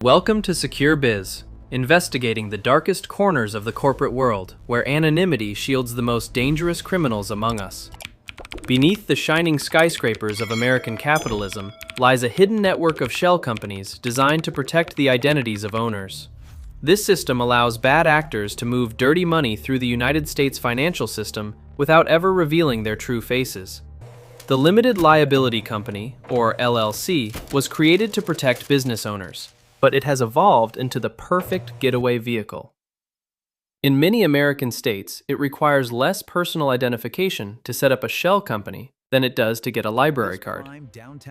Welcome to Secure Biz, investigating the darkest corners of the corporate world, where anonymity shields the most dangerous criminals among us. Beneath the shining skyscrapers of American capitalism lies a hidden network of shell companies designed to protect the identities of owners. This system allows bad actors to move dirty money through the United States financial system without ever revealing their true faces. The Limited Liability Company, or LLC, was created to protect business owners, but it has evolved into the perfect getaway vehicle. In many American states, it requires less personal identification to set up a shell company than it does to get a library card.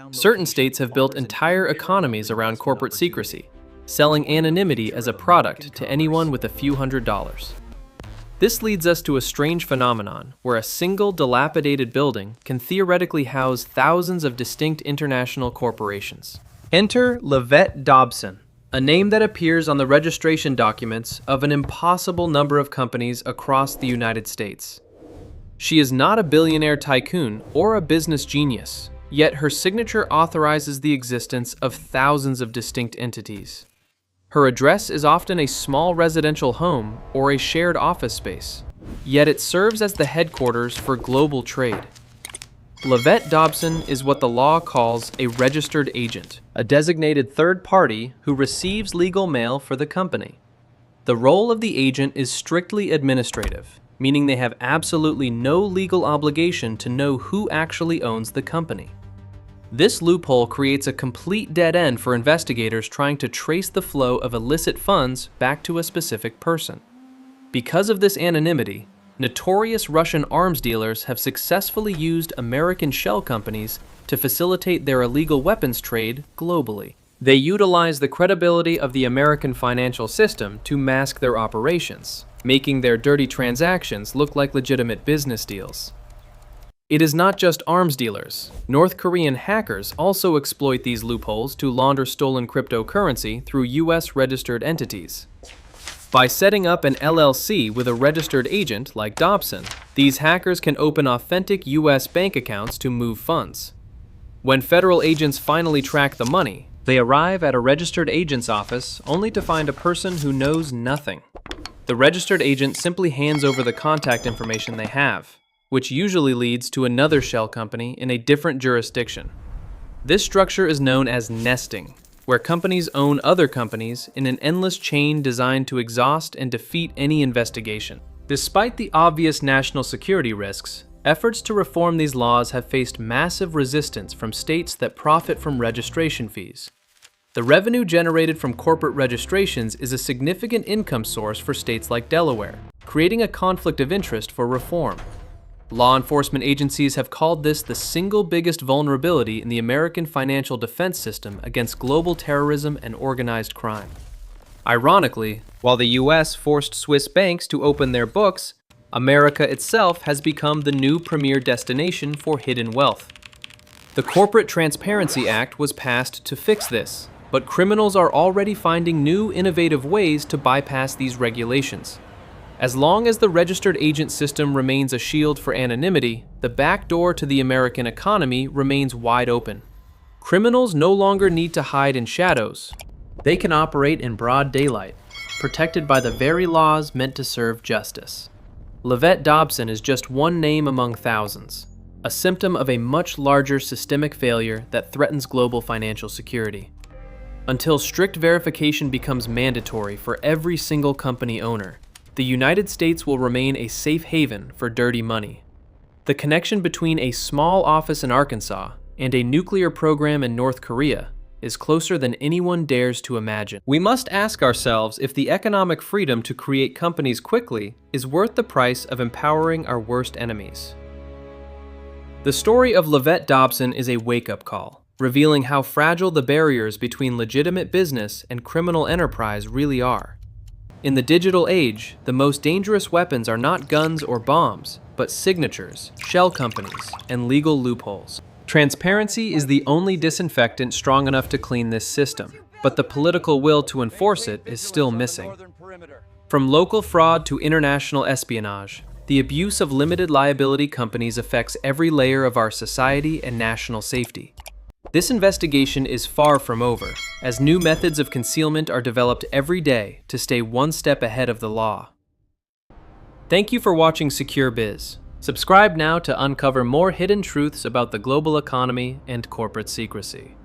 Certain states have built entire economies around corporate secrecy, selling anonymity as a product to anyone with a few $100s. This leads us to a strange phenomenon where a single dilapidated building can theoretically house thousands of distinct international corporations. Enter Levette Dobson, a name that appears on the registration documents of an impossible number of companies across the United States. She is not a billionaire tycoon or a business genius, yet her signature authorizes the existence of thousands of distinct entities. Her address is often a small residential home or a shared office space, yet it serves as the headquarters for global trade. Levette Dobson is what the law calls a registered agent, a designated third party who receives legal mail for the company. The role of the agent is strictly administrative, meaning they have absolutely no legal obligation to know who actually owns the company. This loophole creates a complete dead end for investigators trying to trace the flow of illicit funds back to a specific person. Because of this anonymity, notorious Russian arms dealers have successfully used American shell companies to facilitate their illegal weapons trade globally. They utilize the credibility of the American financial system to mask their operations, making their dirty transactions look like legitimate business deals. It is not just arms dealers. North Korean hackers also exploit these loopholes to launder stolen cryptocurrency through U.S. registered entities. By setting up an LLC with a registered agent like Dobson, these hackers can open authentic U.S. bank accounts to move funds. When federal agents finally track the money, they arrive at a registered agent's office only to find a person who knows nothing. The registered agent simply hands over the contact information they have, which usually leads to another shell company in a different jurisdiction. This structure is known as nesting, where companies own other companies in an endless chain designed to exhaust and defeat any investigation. Despite the obvious national security risks, efforts to reform these laws have faced massive resistance from states that profit from registration fees. The revenue generated from corporate registrations is a significant income source for states like Delaware, creating a conflict of interest for reform. Law enforcement agencies have called this the single biggest vulnerability in the American financial defense system against global terrorism and organized crime. Ironically, while the U.S. forced Swiss banks to open their books, America itself has become the new premier destination for hidden wealth. The Corporate Transparency Act was passed to fix this, but criminals are already finding new, innovative ways to bypass these regulations. As long as the registered agent system remains a shield for anonymity, the back door to the American economy remains wide open. Criminals no longer need to hide in shadows. They can operate in broad daylight, protected by the very laws meant to serve justice. Levette Dobson is just one name among thousands, a symptom of a much larger systemic failure that threatens global financial security. Until strict verification becomes mandatory for every single company owner, the United States will remain a safe haven for dirty money. The connection between a small office in Arkansas and a nuclear program in North Korea is closer than anyone dares to imagine. We must ask ourselves if the economic freedom to create companies quickly is worth the price of empowering our worst enemies. The story of Levette Dobson is a wake-up call, revealing how fragile the barriers between legitimate business and criminal enterprise really are. In the digital age, the most dangerous weapons are not guns or bombs, but signatures, shell companies, and legal loopholes. Transparency is the only disinfectant strong enough to clean this system, but the political will to enforce it is still missing. From local fraud to international espionage, the abuse of limited liability companies affects every layer of our society and national safety. This investigation is far from over, as new methods of concealment are developed every day to stay one step ahead of the law. Thank you for watching Secure Biz. Subscribe now to uncover more hidden truths about the global economy and corporate secrecy.